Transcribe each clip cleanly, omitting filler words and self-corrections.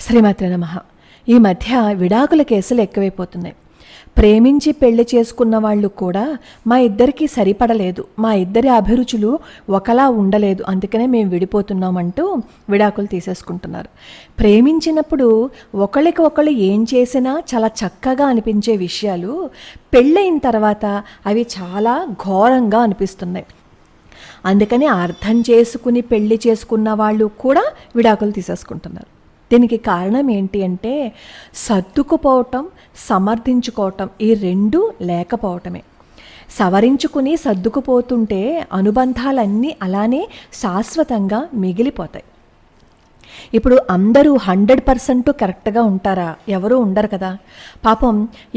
శ్రీమాత్రే నమః. ఈ మధ్య విడాకుల కేసులు ఎక్కువైపోతున్నాయి. ప్రేమించి పెళ్లి చేసుకున్న వాళ్ళు కూడా మా ఇద్దరికి సరిపడలేదు, మా ఇద్దరి అభిరుచులు ఒకలా ఉండలేదు, అందుకనే మేము విడిపోతున్నామంటూ విడాకులు తీసేసుకుంటున్నారు. ప్రేమించినప్పుడు ఒకళ్ళకి ఒకళ్ళు ఏం చేసినా చాలా చక్కగా అనిపించే విషయాలు పెళ్ళైన తర్వాత అవి చాలా ఘోరంగా అనిపిస్తున్నాయి. అందుకని అర్థం చేసుకుని పెళ్లి చేసుకున్న వాళ్ళు కూడా విడాకులు తీసేసుకుంటున్నారు. దీనికి కారణం ఏంటి అంటే సర్దుకుపోవటం, సమర్థించుకోవటం ఈ రెండు లేకపోవటమే. సవరించుకుని సర్దుకుపోతుంటే అనుబంధాలన్నీ అలానే శాశ్వతంగా మిగిలిపోతాయి. ఇప్పుడు అందరూ 100% కరెక్ట్గా ఉంటారా? ఎవరూ ఉండరు కదా. పాపం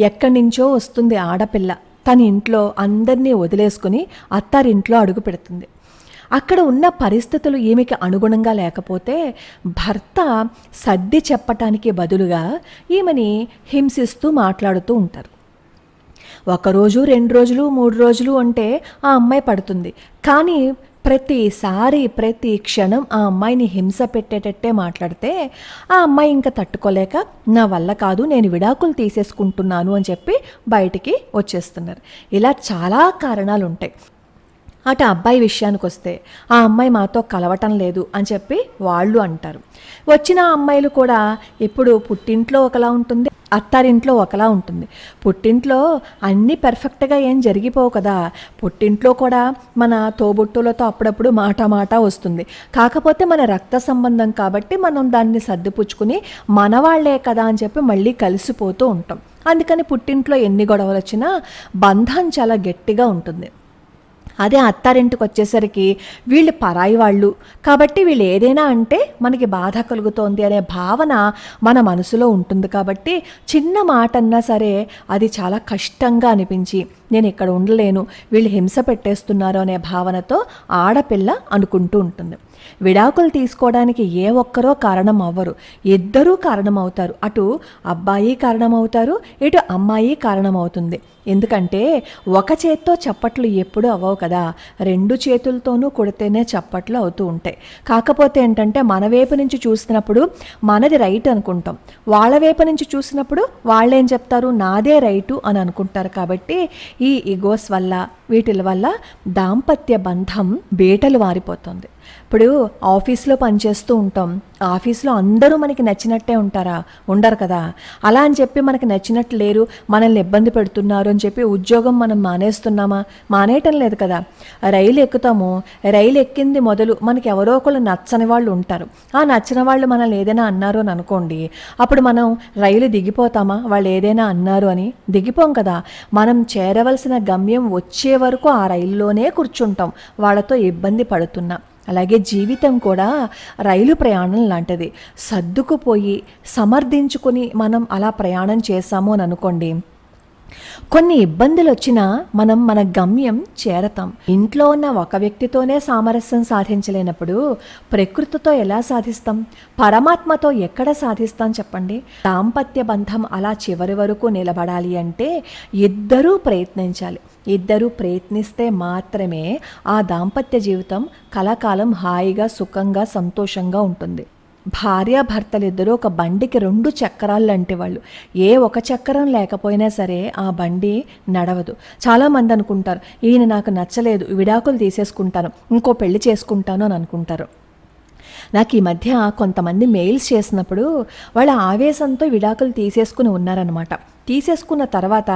ఎక్కడి నుంచో వస్తుంది ఆడపిల్ల, తన ఇంట్లో అందరినీ వదిలేసుకుని అత్తారింట్లో అడుగు పెడుతుంది. అక్కడ ఉన్న పరిస్థితులు ఈమెకి అనుగుణంగా లేకపోతే భర్త సర్ది చెప్పటానికి బదులుగా ఈమెని హింసిస్తూ మాట్లాడుతూ ఉంటారు. 1 రోజు 2 రోజులు 3 రోజులు అంటే ఆ అమ్మాయి పడుతుంది. కానీ ప్రతిసారి ప్రతి క్షణం ఆ అమ్మాయిని హింస పెట్టేటట్టే మాట్లాడితే ఆ అమ్మాయి ఇంకా తట్టుకోలేక నా వల్ల కాదు, నేను విడాకులు తీసేసుకుంటున్నాను అని చెప్పి బయటికి వచ్చేస్తున్నారు. ఇలా చాలా కారణాలు ఉంటాయి. అటు అబ్బాయి విషయానికి వస్తే ఆ అమ్మాయి మాతో కలవటం లేదు అని చెప్పి వాళ్ళు అంటారు. వచ్చిన అమ్మాయిలు కూడా ఇప్పుడు పుట్టింట్లో ఒకలా ఉంటుంది, అత్తారింట్లో ఒకలా ఉంటుంది. పుట్టింట్లో అన్నీ పర్ఫెక్ట్గా ఏం జరిగిపోవు కదా. పుట్టింట్లో కూడా మన తోబుట్టులతో అప్పుడప్పుడు మాట వస్తుంది. కాకపోతే మన రక్త సంబంధం కాబట్టి మనం దాన్ని సర్దిపుచ్చుకుని మనవాళ్లే కదా అని చెప్పి మళ్ళీ కలిసిపోతూ ఉంటాం. అందుకని పుట్టింట్లో ఎన్ని గొడవలు వచ్చినా బంధం చాలా గట్టిగా ఉంటుంది. అదే అత్తారింటికి వచ్చేసరికి వీళ్ళు పరాయి వాళ్ళు కాబట్టి వీళ్ళు ఏదైనా అంటే మనకి బాధ కలుగుతోంది అనే భావన మన మనసులో ఉంటుంది. కాబట్టి చిన్న మాట అన్నా సరే అది చాలా కష్టంగా అనిపించి నేను ఇక్కడ ఉండలేను, వీళ్ళు హింస పెట్టేస్తున్నారు అనే భావనతో ఆడపిల్ల అనుకుంటూ ఉంటుంది. విడాకులు తీసుకోవడానికి ఏ ఒక్కరో కారణం అవ్వరు, ఇద్దరూ కారణమవుతారు. అటు అబ్బాయి కారణమవుతారు, ఇటు అమ్మాయి కారణమవుతుంది. ఎందుకంటే ఒక చేత్తో చప్పట్లు ఎప్పుడూ అవ్వవు కదా, 2 చేతులతోనూ కొడితేనే చప్పట్లు అవుతూ ఉంటాయి. కాకపోతే ఏంటంటే మన వైపు నుంచి చూసినప్పుడు మనది రైట్ అనుకుంటాం, వాళ్ళ వైపు నుంచి చూసినప్పుడు వాళ్ళేం చెప్తారు, నాదే రైటు అని అనుకుంటారు. కాబట్టి ఈ ఈగోస్ వల్ల వీటిల వల్ల దాంపత్య బంధం బీటలు వారిపోతుంది. ఇప్పుడు ఆఫీస్లో పనిచేస్తూ ఉంటాం, ఆఫీస్లో అందరూ మనకి నచ్చినట్టే ఉంటారా? ఉండరు కదా. అలా అని చెప్పి మనకి నచ్చినట్టు లేరు, మనల్ని ఇబ్బంది పెడుతున్నారు అని చెప్పి ఉద్యోగం మనం మానేస్తున్నామా? మానేయటం లేదు కదా. రైలు ఎక్కుతాము, రైలు ఎక్కింది మొదలు మనకి ఎవరో ఒకళ్ళు నచ్చని వాళ్ళు ఉంటారు. ఆ నచ్చిన వాళ్ళు మనల్ని ఏదైనా అన్నారు అని అనుకోండి, అప్పుడు మనం రైలు దిగిపోతామా? వాళ్ళు ఏదైనా అన్నారు అని దిగిపోం కదా. మనం చేరవలసిన గమ్యం వచ్చే వరకు ఆ రైల్లోనే కూర్చుంటాం వాళ్ళతో ఇబ్బంది పడుతున్నా. అలాగే జీవితం కూడా రైలు ప్రయాణం లాంటిది. సర్దుకుపోయి సమర్థించుకొని మనం అలా ప్రయాణం చేసాము అని అనుకోండి, కొన్ని ఇబ్బందులు వచ్చినా మనం మన గమ్యం చేరతాం. ఇంట్లో ఉన్న ఒక వ్యక్తితోనే సామరస్యం సాధించలేనప్పుడు ప్రకృతితో ఎలా సాధిస్తాం? పరమాత్మతో ఎక్కడ సాధిస్తాం చెప్పండి? దాంపత్య బంధం అలా చివరి వరకు నిలబడాలి అంటే ఇద్దరూ ప్రయత్నించాలి. ఇద్దరూ ప్రయత్నిస్తే మాత్రమే ఆ దాంపత్య జీవితం కలకాలం హాయిగా సుఖంగా సంతోషంగా ఉంటుంది. భార్యాభర్తలిద్దరూ ఒక బండికి 2 చక్రాలు లాంటి వాళ్ళు. ఏ ఒక చక్రం లేకపోయినా సరే ఆ బండి నడవదు. చాలామంది అనుకుంటారు, ఈయన నాకు నచ్చలేదు, విడాకులు తీసేసుకుంటాను, ఇంకో పెళ్లి చేసుకుంటాను అని అనుకుంటారు. నాకు ఈ మధ్య కొంతమంది మెయిల్స్ చేసినప్పుడు వాళ్ళ ఆవేశంతో విడాకులు తీసేసుకుని ఉన్నారనమాట. తీసేసుకున్న తర్వాత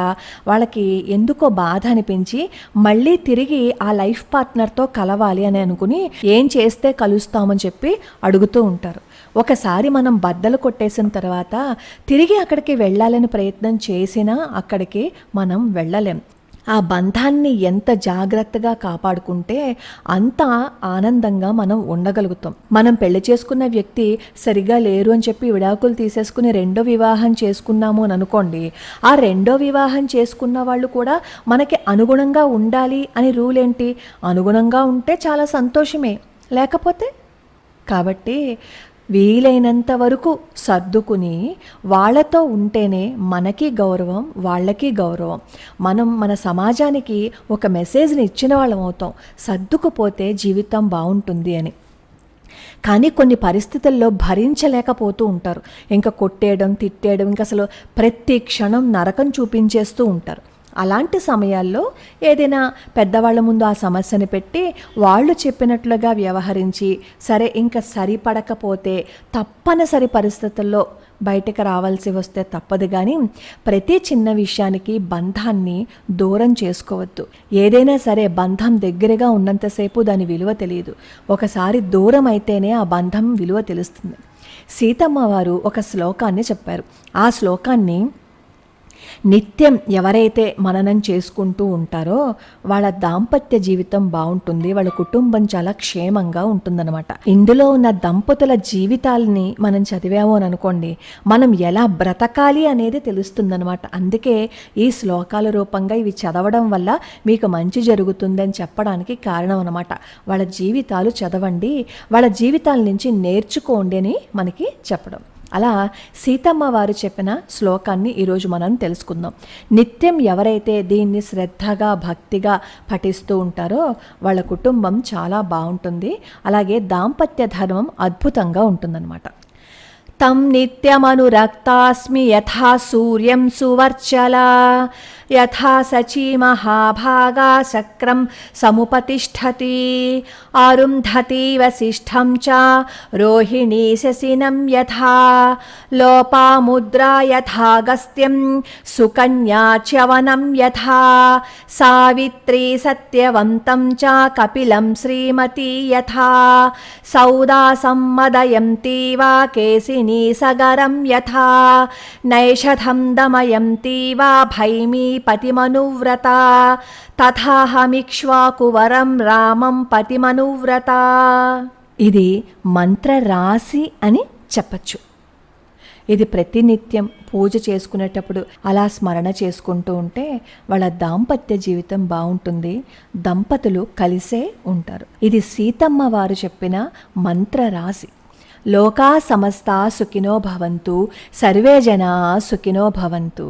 వాళ్ళకి ఎందుకో బాధ అనిపించి మళ్ళీ తిరిగి ఆ లైఫ్ పార్ట్నర్తో కలవాలి అని అనుకుని ఏం చేస్తే కలుస్తామని చెప్పి అడుగుతూ ఉంటారు. ఒకసారి మనం బద్దలు కొట్టేసిన తర్వాత తిరిగి అక్కడికి వెళ్ళాలని ప్రయత్నం చేసినా అక్కడికి మనం వెళ్ళలేం. ఆ బంధాన్ని ఎంత జాగ్రత్తగా కాపాడుకుంటే అంత ఆనందంగా మనం ఉండగలుగుతాం. మనం పెళ్లి చేసుకున్న వ్యక్తి సరిగా లేరు అని చెప్పి విడాకులు తీసేసుకుని 2వ వివాహం చేసుకున్నాము అని అనుకోండి, ఆ 2వ వివాహం చేసుకున్న వాళ్ళు కూడా మనకి అనుగుణంగా ఉండాలి అని రూల్ ఏంటి? అనుగుణంగా ఉంటే చాలా సంతోషమే, లేకపోతే కాబట్టి వీలైనంత వరకు సర్దుకుని వాళ్ళతో ఉంటేనే మనకి గౌరవం, వాళ్ళకి గౌరవం. మనం మన సమాజానికి ఒక మెసేజ్ని ఇచ్చిన వాళ్ళం అవుతాం, సర్దుకుపోతే జీవితం బాగుంటుంది అని. కానీ కొన్ని పరిస్థితుల్లో భరించలేకపోతూ ఉంటారు. ఇంకా కొట్టేయడం, తిట్టేయడం, ఇంకా అసలు ప్రతి క్షణం నరకం చూపించేస్తూ ఉంటారు. అలాంటి సమయాల్లో ఏదైనా పెద్దవాళ్ళ ముందు ఆ సమస్యని పెట్టి వాళ్ళు చెప్పినట్లుగా వ్యవహరించి, సరే ఇంకా సరిపడకపోతే తప్పనిసరి పరిస్థితుల్లో బయటకు రావాల్సి వస్తే తప్పదు, కానీ ప్రతి చిన్న విషయానికి బంధాన్ని దూరం చేసుకోవద్దు. ఏదైనా సరే బంధం దగ్గరగా ఉన్నంతసేపు దాని విలువ తెలియదు. ఒకసారి దూరం అయితేనే ఆ బంధం విలువ తెలుస్తుంది. సీతమ్మ వారు ఒక శ్లోకాన్ని చెప్పారు. ఆ శ్లోకాన్ని నిత్యం ఎవరైతే మననం చేసుకుంటూ ఉంటారో వాళ్ళ దాంపత్య జీవితం బాగుంటుంది, వాళ్ళ కుటుంబం చాలా క్షేమంగా ఉంటుందన్నమాట. ఇందులో ఉన్న దంపతుల జీవితాలని మనం చదివాము అని అనుకోండి, మనం ఎలా బ్రతకాలి అనేది తెలుస్తుందన్నమాట. అందుకే ఈ శ్లోకాల రూపంగా ఇవి చదవడం వల్ల మీకు మంచి జరుగుతుందని చెప్పడానికి కారణం అన్నమాట. వాళ్ళ జీవితాలు చదవండి, వాళ్ళ జీవితాల నుంచి నేర్చుకోండి అని మనకి చెప్పడం. అలా సీతమ్మ వారు చెప్పిన శ్లోకాన్ని ఈరోజు మనం తెలుసుకుందాం. నిత్యం ఎవరైతే దీన్ని శ్రద్ధగా భక్తిగా పఠిస్తూ ఉంటారో వాళ్ళ కుటుంబం చాలా బాగుంటుంది, అలాగే దాంపత్య ధర్మం అద్భుతంగా ఉంటుందన్నమాట. తం నిత్యమనురక్తాస్మి యథా సూర్యం సువర్చలా, యథా సచీ మహాభాగా చక్రం సముపతిష్ఠతి, ఆరుంధతి వసిష్ఠం చ రోహిణీ శశినం యథా, లోపాముద్రా యథాగస్త్యం సుకన్యా చ్యవనం యథా, సావిత్రీ సత్యవంతం చ కపిలం శ్రీమతి యథా, సౌదాసం మదయంతి వా కేసినీ సగరం యథా, నైషధం దమయంతి వా భైమీ పతిమనువ్రత, తథాహమిక్ష్వాకువరం రామం పతిమనువ్రత. ఇది మంత్రరాశి అని చెప్పచ్చు. ఇది ప్రతినిత్యం పూజ చేసుకునేటప్పుడు అలా స్మరణ చేసుకుంటూ ఉంటే వాళ్ళ దాంపత్య జీవితం బాగుంటుంది, దంపతులు కలిసే ఉంటారు. ఇది సీతమ్మ వారు చెప్పిన మంత్రరాశి. లోకా సమస్తా సుఖినో భవంతు, సర్వే జనా సుఖినో భవంతు.